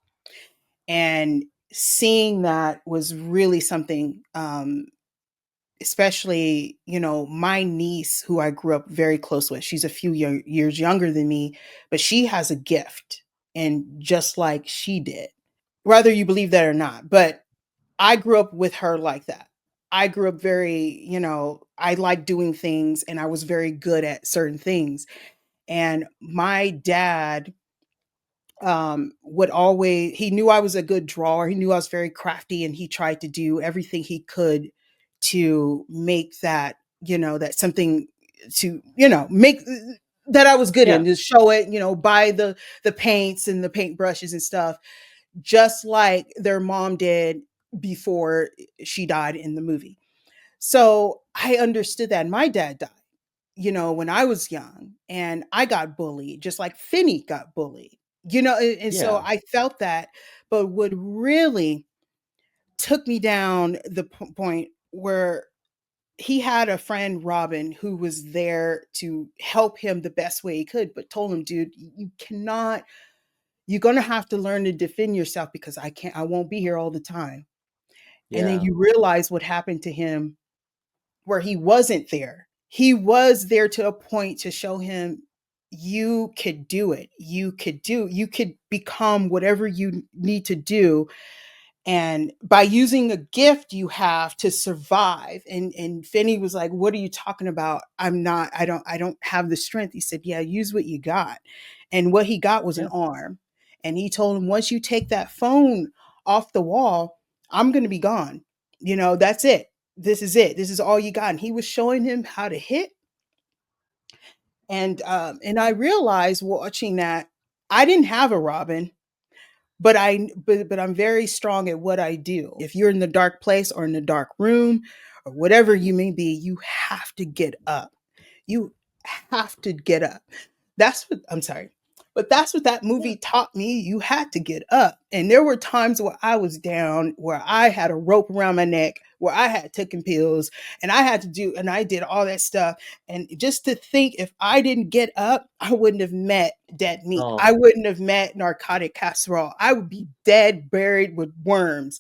And seeing that was really something, especially, my niece, who I grew up very close with. She's a few years younger than me, but she has a gift, and just like she did, whether you believe that or not. But I grew up with her like that. I grew up very, I like doing things and I was very good at certain things. And my dad would always, he knew I was a good drawer. He knew I was very crafty and he tried to do everything he could to make that, that something to, make that I was good in, Yeah. to show it, buy the paints and the paint brushes and stuff, just like their mom did before she died in the movie. So I understood that. My dad died, when I was young, and I got bullied, just like Finney got bullied, and so Yeah. I felt that. But what really took me down the point where he had a friend, Robin, who was there to help him the best way he could, but told him, dude, you cannot, you're going to have to learn to defend yourself because I won't be here all the time. And then Yeah. you realize what happened to him where he wasn't there. He was there to a point to show him you could do it. You could become whatever you need to do, and by using a gift you have to survive. And Finney was like, what are you talking about? I don't have the strength. He said, yeah, use what you got. And what he got was an Yeah. arm. And he told him, once you take that phone off the wall, I'm going to be gone. That's it. This is it. This is all you got. And he was showing him how to hit. And I realized watching that I didn't have a Robin, but I'm very strong at what I do. If you're in the dark place or in the dark room or whatever you may be, you have to get up. You have to get up. That's what I'm sorry. But that's what that Yeah. movie taught me. You had to get up. And there were times where I was down, where I had a rope around my neck, where I had taken pills, and and I did all that stuff. And just to think, if I didn't get up, I wouldn't have met Dead Meat. I Oh. wouldn't have met Narcotic Casserole. I would be dead, buried with worms.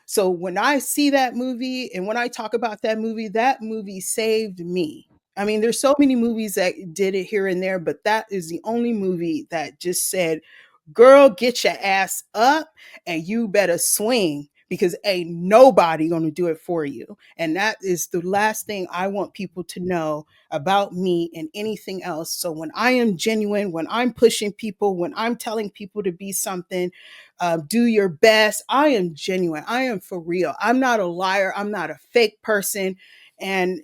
So when I see that movie and when I talk about that movie saved me. I mean, there's so many movies that did it here and there, but that is the only movie that just said, girl, get your ass up and you better swing because ain't nobody going to do it for you. And that is the last thing I want people to know about me and anything else. So when I am genuine, when I'm pushing people, when I'm telling people to be something, do your best, I am genuine. I am for real. I'm not a liar. I'm not a fake person. And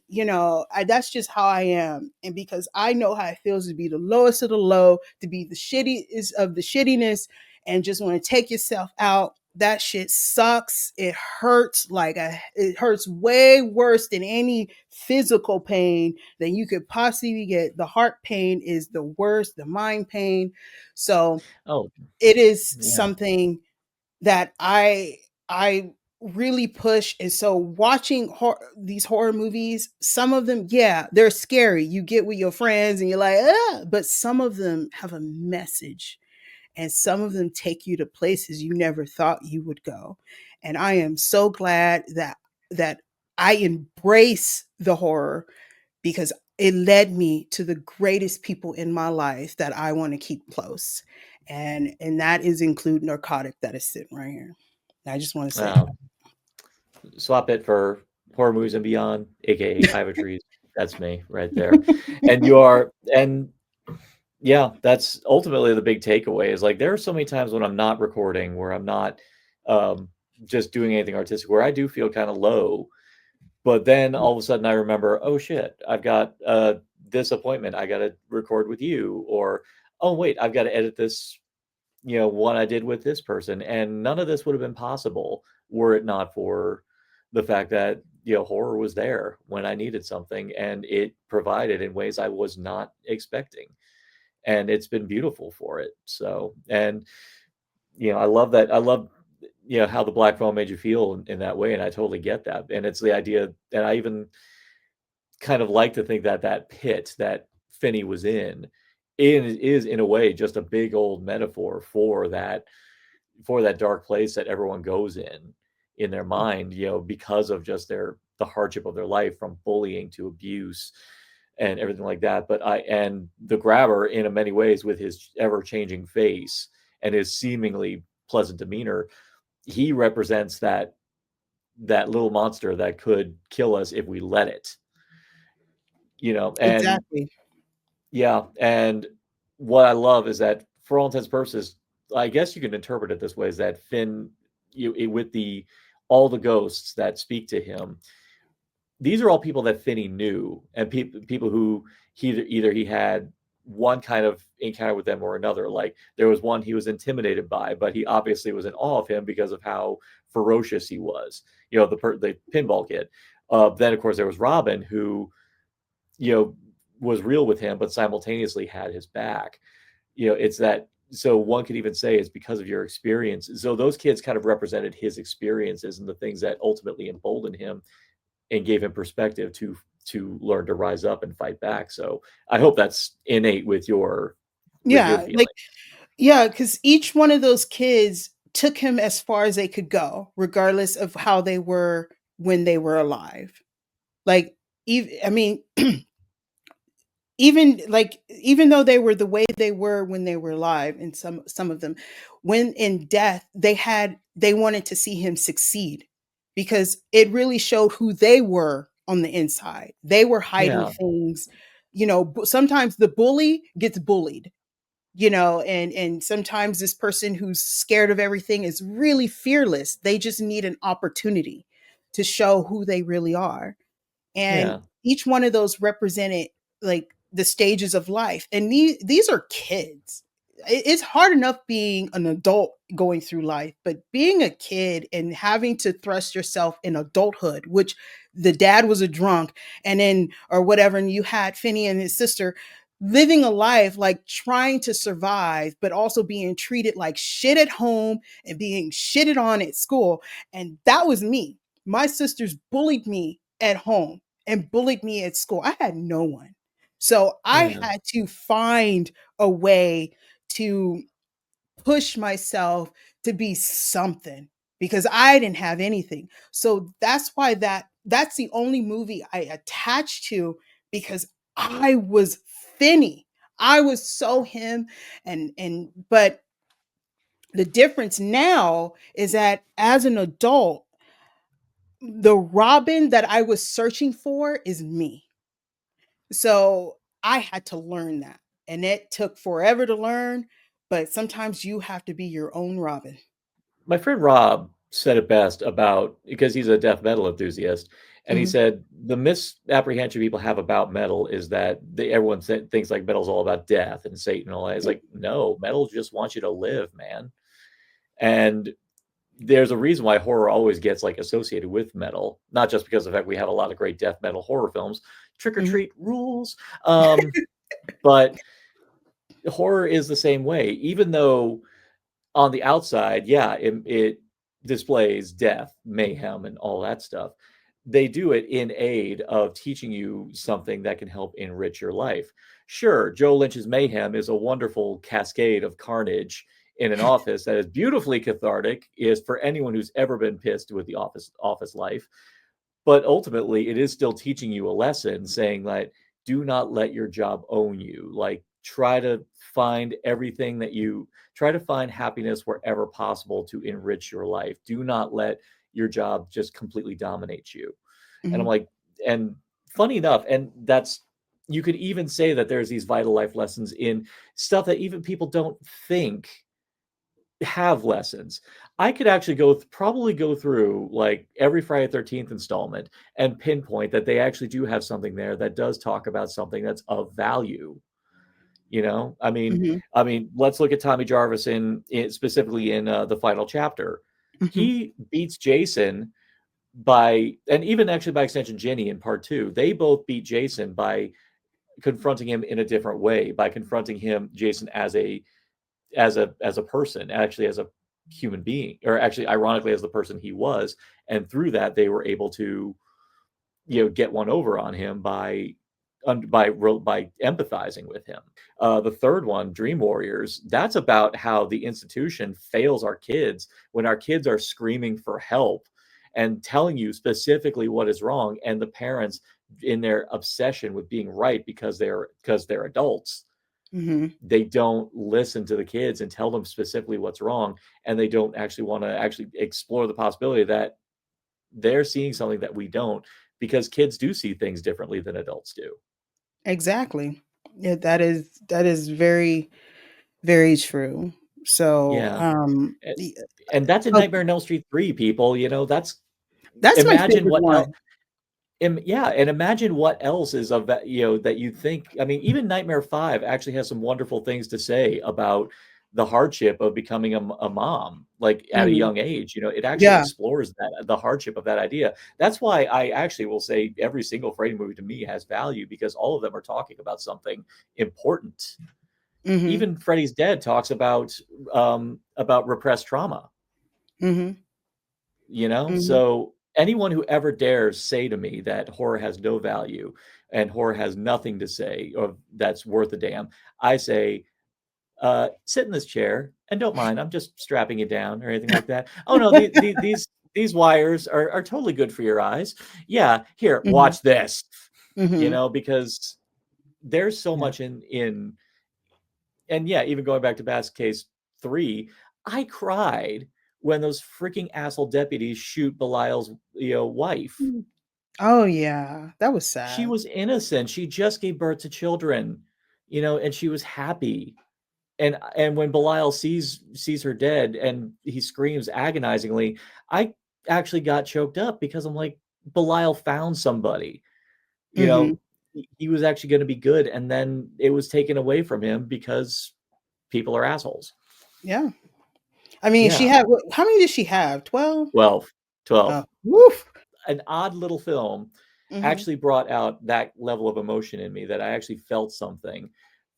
that's just how I am. And because I know how it feels to be the lowest of the low, to be the shittiest of the shittiness, and just want to take yourself out, that shit sucks. It hurts it hurts way worse than any physical pain that you could possibly get. The heart pain is the worst, the mind pain. So Oh, it is yeah. something that I really push. And so watching these horror movies, some of them, yeah, they're scary. You get with your friends and you're like, ah, but some of them have a message, and some of them take you to places you never thought you would go. And I am so glad that I embrace the horror because it led me to the greatest people in my life that I want to keep close. And that is include Narcotic that is sitting right here. I just want to say Wow. Swap it for horror movies and beyond, aka Ivotres. That's me right there. And you are, and yeah, that's ultimately the big takeaway is like there are so many times when I'm not recording, where I'm not um, just doing anything artistic, where I do feel kind of low. But then all of a sudden I remember, oh shit, I've got this appointment I got to record with you, or oh wait, I've got to edit this, one I did with this person. And none of this would have been possible were it not for the fact that, horror was there when I needed something, and it provided in ways I was not expecting. And it's been beautiful for it. So, and, I love that. I love, how the black phone made you feel in that way. And I totally get that. And it's the idea, and I even kind of like to think that that pit that Finney was is in a way just a big old metaphor for that dark place that everyone goes in their mind, because of just the hardship of their life, from bullying to abuse and everything like that. And the grabber, in many ways, with his ever changing face and his seemingly pleasant demeanor, he represents that little monster that could kill us if we let it. And Exactly. yeah, and what I love is that, for all intents and purposes, I guess you can interpret it this way, is that Finn, with all the ghosts that speak to him, these are all people that Finney knew, and people who either he had one kind of encounter with them or another. Like, there was one he was intimidated by, but he obviously was in awe of him because of how ferocious he was. The pinball kid. Then of course there was Robin, who was real with him, but simultaneously had his back. It's that. So one could even say it's because of your experience. So those kids kind of represented his experiences and the things that ultimately emboldened him and gave him perspective to learn to rise up and fight back. So I hope that's innate with your Yeah, feeling. yeah, because each one of those kids took him as far as they could go, regardless of how they were when they were alive. Like, I mean, even though they were the way they were when they were alive, and some of them, when in death, they wanted to see him succeed, because it really showed who they were on the inside. They were hiding Yeah, things. Sometimes the bully gets bullied, and sometimes this person who's scared of everything is really fearless. They just need an opportunity to show who they really are. And yeah. each one of those represented, like, the stages of life, and these are kids. It's hard enough being an adult going through life, but being a kid and having to thrust yourself in adulthood, which the dad was a drunk, and then, or whatever, and you had Finney and his sister living a life like trying to survive, but also being treated like shit at home and being shitted on at school. And that was me. My sisters bullied me at home and bullied me at school. I had no one. So I Yeah. had to find a way to push myself to be something, because I didn't have anything. So that's why that's the only movie I attached to, because I was Finney. I was so him. And but the difference now is that, as an adult, the Robin that I was searching for is me. So I had to learn that. And it took forever to learn, but sometimes you have to be your own Robin. My friend Rob said it best, about because he's a death metal enthusiast, and he Mhm. said the misapprehension people have about metal is that everyone thinks like metal's all about death and Satan and all that. It's like, no, metal just wants you to live, man. And there's a reason why horror always gets like associated with metal, not just because of the fact we have a lot of great death metal horror films. Trick or Mhm. Treat rules. But horror is the same way, even though on the outside, yeah, it displays death, mayhem, and all that stuff. They do it in aid of teaching you something that can help enrich your life. Sure, Joe Lynch's mayhem is a wonderful cascade of carnage in an office that is beautifully cathartic, is for anyone who's ever been pissed with the office life. But ultimately, it is still teaching you a lesson, saying that do not let your job own you. Like, try to find happiness wherever possible to enrich your life. Do not let your job just completely dominate you. And I'm Mhm. like, and funny enough, and that's, you could even say that there's these vital life lessons in stuff that even people don't think have lessons. I could actually probably go through like every Friday 13th installment and pinpoint that they actually do have something there that does talk about something that's of value. You know, Mhm. I mean, let's look at Tommy Jarvis specifically in the final chapter. Mhm. He beats Jason by, and even actually by extension, Jenny in part two. They both beat Jason by confronting him in a different way, by confronting him, Jason, as a person, actually as a human being, or actually ironically as the person he was, and through that they were able to get one over on him by empathizing with him. The third one, Dream Warriors, that's about how the institution fails our kids when our kids are screaming for help and telling you specifically what is wrong, and the parents in their obsession with being right because they're adults, Mhm. they don't listen to the kids and tell them specifically what's wrong, and they don't actually want to actually explore the possibility that they're seeing something that we don't, because kids do see things differently than adults do. Exactly. Yeah, that is very, very true. So, Yeah. A- the and that's in oh, Nightmare on Elm Street 3, people. That's that's my imagine favorite what else. one. Yeah, and imagine what else is of that, that you think. I mean, even Nightmare 5 actually has some wonderful things to say about the hardship of becoming a mom, like at a Mhm. young age. It actually Yeah. explores the hardship of that idea. That's why I actually will say every single Freddy movie to me has value, because all of them are talking about something important. Mhm. Even Freddy's Dead talks about repressed trauma. Mhm. Mhm. So anyone who ever dares say to me that horror has no value and horror has nothing to say or that's worth a damn, I say, sit in this chair and don't mind. I'm just strapping it down or anything like that. Oh no, these wires are totally good for your eyes. Yeah, here, Mhm. watch this. Mhm. Because there's so Yeah. much in and yeah, even going back to Basketcase 3, I cried when those freaking asshole deputies shoot Belial's wife. Mm. Oh, yeah. That was She sad. was innocent. She just gave birth to children, and she was happy. And when Belial sees her dead and he screams agonizingly, I actually got choked up because I'm like, Belial found somebody. You Mhm. know, he was actually going to be good, and then it was taken away from him because people are assholes. Yeah. I mean, she Yeah, had how many did she have? 12? 12, 12. Woof. An odd little film Mhm. actually brought out that level of emotion in me, that I actually felt something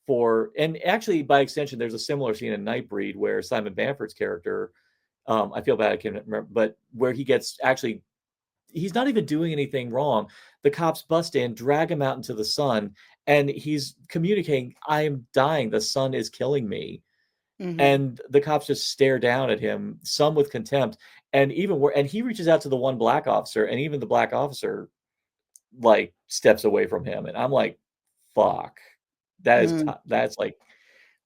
and actually by extension, there's a similar scene in Nightbreed where Simon Bamford's character, I feel bad I can't remember, but where he's not even doing anything wrong. The cops bust in, drag him out into the sun, and he's communicating, I am dying. The sun is killing me. Mhm. And the cops just stare down at him, some with contempt, and he reaches out to the one black officer, and even the black officer like steps away from him, and I'm like, fuck, Mm.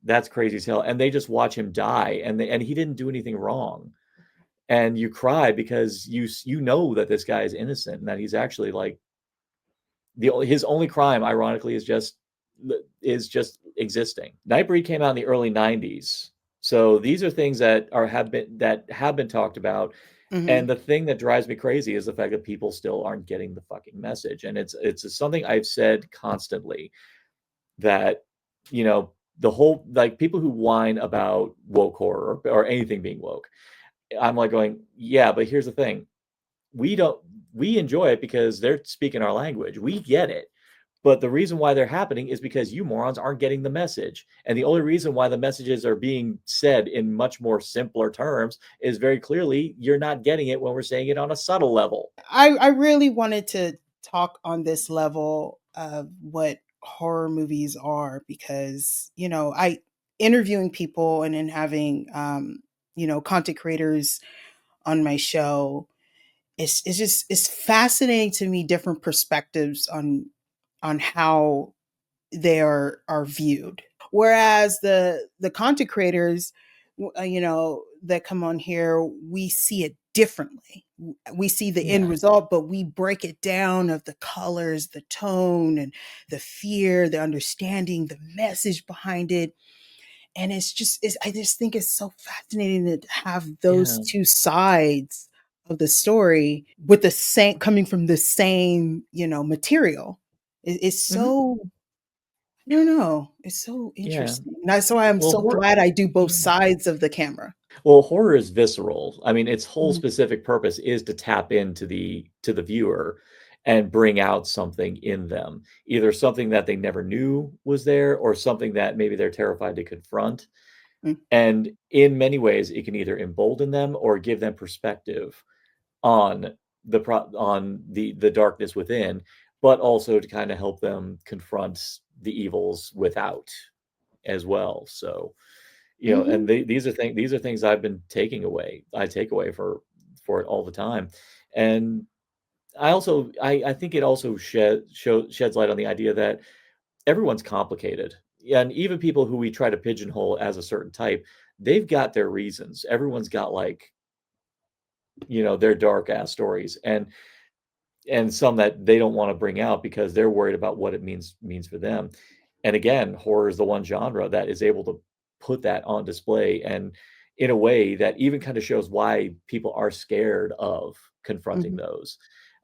that's crazy as hell. And they just watch him die, and he didn't do anything wrong, and you cry because you know that this guy is innocent and that he's actually like his only crime, ironically, is just existing. Nightbreed came out in the early '90s, so these are things that have been talked about. And Mhm. the thing that drives me crazy is the fact that people still aren't getting the fucking message. And it's something I've said constantly, that you know the whole, like, people who whine about woke horror or anything being woke. I'm like going, yeah, but here's the thing: we don't we enjoy it because they're speaking our language. We get it. But the reason why they're happening is because you morons aren't getting the message. And the only reason why the messages are being said in much more simpler terms is very clearly you're not getting it when we're saying it on a subtle level. I really wanted to talk on this level of what horror movies are because, I interviewing people and then having content creators on my show. It's fascinating to me, different perspectives on how they are viewed. Whereas the content creators, that come on here, we see it differently. We see the end Yeah. result, but we break it down of the colors, the tone, and the fear, the understanding, the message behind it. And I just think it's so fascinating to have those Yeah. two sides of the story with the same coming from the same, material. It's Mhm. so, I don't know, it's so Yeah. interesting. And that's why I'm Well, so horror glad I do both yeah. sides of the camera. Well, horror is visceral. I mean, its whole Mhm, specific purpose is to tap into the viewer and bring out something in them, either something that they never knew was there or something that maybe they're terrified to confront. mm, And in many ways, it can either embolden them or give them perspective on the darkness within, but also to kind of help them confront the evils without as well. So, and mhm, these are things I've been taking away. I take away for it all the time. And I think it also sheds light on the idea that everyone's complicated. Yeah, and even people who we try to pigeonhole as a certain type, they've got their reasons. Everyone's got like, their dark ass stories. And some that they don't wanna bring out because they're worried about what it means for them. And again, horror is the one genre that is able to put that on display and in a way that even kinda shows why people are scared of confronting mhm, those.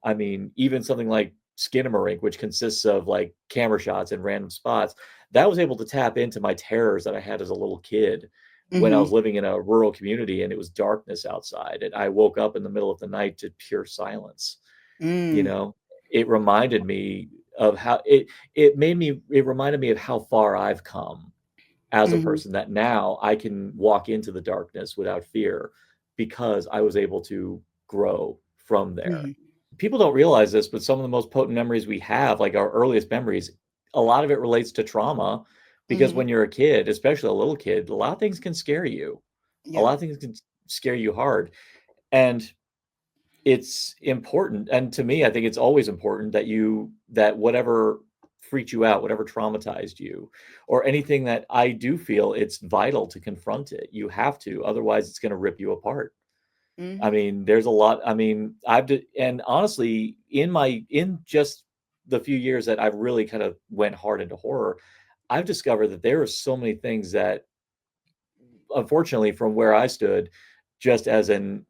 I mean, even something like Skinamarink, which consists of, like, camera shots and random spots, that was able to tap into my terrors that I had as a little kid when I was mhm, living in a rural community and it was darkness outside, and I woke up in the middle of the night to pure silence. You mm, know, it reminded me of how it reminded me of how far I've come as a mhm, person that now I can walk into the darkness without fear because I was able to grow from there. mhm. People don't realize this, but some of the most potent memories we have, like our earliest memories, a lot of it relates to trauma because Mhm. when you're a kid, especially a little kid, a lot of things can scare you. A Yeah. lot of things can scare you hard. And it's important, and to me, I think it's always important that whatever freaked you out, whatever traumatized you, or anything that I do feel it's vital to confront it. You have to, otherwise it's gonna rip you apart. I Mhm. mean, there's a lot I mean, and honestly, in just the few years that I've really kind of went hard into horror, I've discovered that there are so many things that, unfortunately, from where I stood, just as an,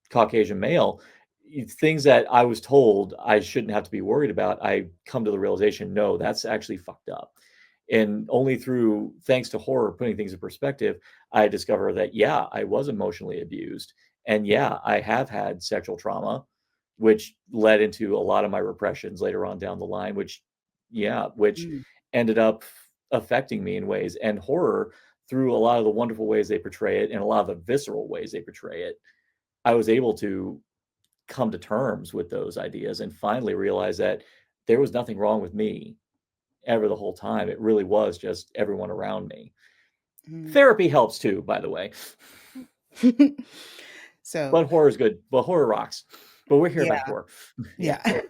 Caucasian male, things that I was told I shouldn't have to be worried about, I come to the realization, no, that's actually fucked up. And only through, thanks to horror, putting things in perspective, I discover that, yeah, I was emotionally abused. And yeah, I have had sexual trauma, which led into a lot of my repressions later on down the line, which Mm, ended up affecting me in ways. And horror, through a lot of the wonderful ways they portray it and a lot of the visceral ways they portray it, I was able to come to terms with those ideas and finally realize that there was nothing wrong with me ever the whole time. It really was just everyone around me. mm. Therapy helps too, by the way, So, but horror is good. But horror rocks. But we're here yeah, about horror. Yeah. yeah.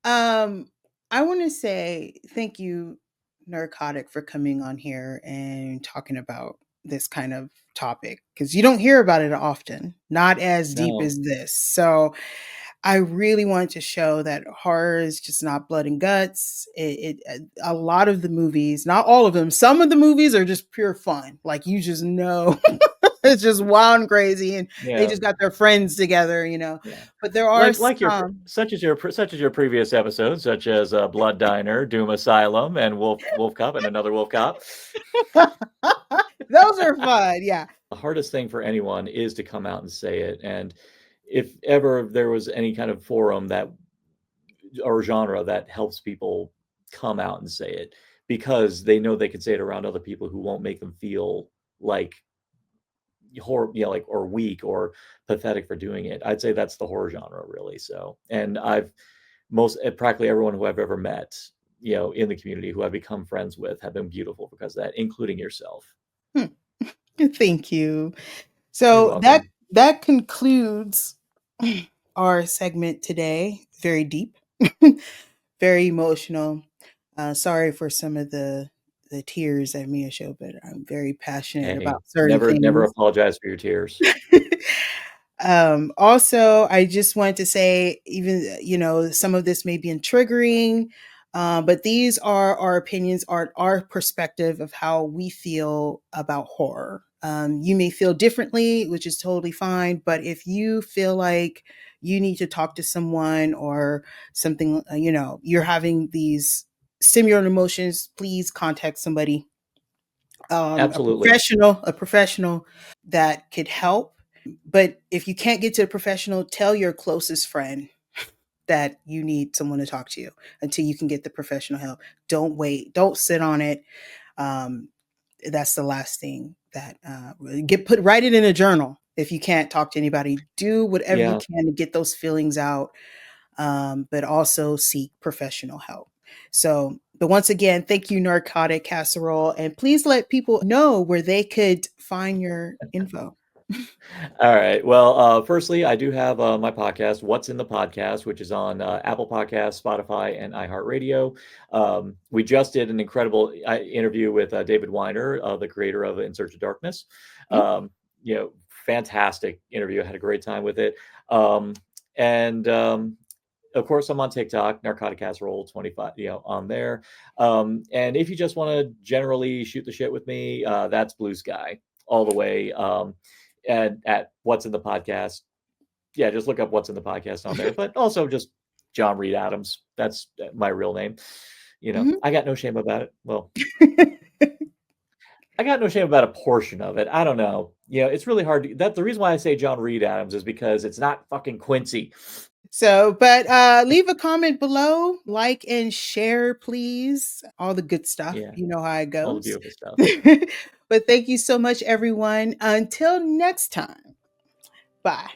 Um, I wanna say thank you, Narcotic, for coming on here and talking about this kind of topic because you don't hear about it often, not as deep No. as this. So, I really wanted to show that horror is just not blood and guts. A lot of the movies, not all of them, some of the movies are just pure fun. Like, you just know it's just wild and crazy, and they Yeah. just got their friends together, Yeah. but there are Like your some. such as your previous episodes, such as Blood Diner, Doom Asylum, and Wolf Cop, and another Wolf Cop. Those are fun, yeah. The hardest thing for anyone is to come out and say it. And if ever there was any kind of forum that or genre that helps people come out and say it because they know they can say it around other people who won't make them feel like horror, like or weak or pathetic for doing it. I'd say that's the horror genre, really. So, and I've practically everyone who I've ever met, in the community who I've become friends with have been beautiful because of that, including yourself. Hmm. Thank you. You're So that welcome. that concludes our segment today. Very deep, very emotional. Sorry for some of the tears that Mia showed, but I'm very passionate Hey, about certain never things. apologize for your tears. Also, I just want to say, even some of this may be triggering. But these are our opinions, our perspective of how we feel about horror. You may feel differently, which is totally fine. But if you feel like you need to talk to someone or something, you're having these similar emotions, please contact somebody, Absolutely. a professional that could help. But if you can't get to a professional, tell your closest friend that you need someone to talk to you until you can get the professional help. Don't wait. Don't sit on it. Um, that's the last thing that write it in a journal. If you can't talk to anybody, do whatever you Yeah. can to get those feelings out, but also seek professional help. So, but once again, thank you, Narcotic Casserole, and please let people know where they could find your info. All right. Well, firstly, I do have my podcast, What's in the Podcast, which is on Apple Podcasts, Spotify, and iHeartRadio. We just did an incredible interview with David Weiner, the creator of In Search of Darkness. Mm, Um, Fantastic interview. I had a great time with it. And of course, I'm on TikTok, Narcotic Casserole 25, on there. And if you just want to generally shoot the shit with me, that's Blue Sky all the way. And at What's in the Podcast. Yeah, just look up What's in the Podcast on there. But also just John Reed Adams. That's my real name. mhm. I got no shame about it. Well, I got no shame about a portion of it. I don't know. It's really hard. That's the reason why I say John Reed Adams is because it's not fucking Quincy. So, but leave a comment below, like and share, please. All the good stuff. Yeah, You know how it all the goes. beautiful stuff. But thank you so much, everyone. Until next time. Bye.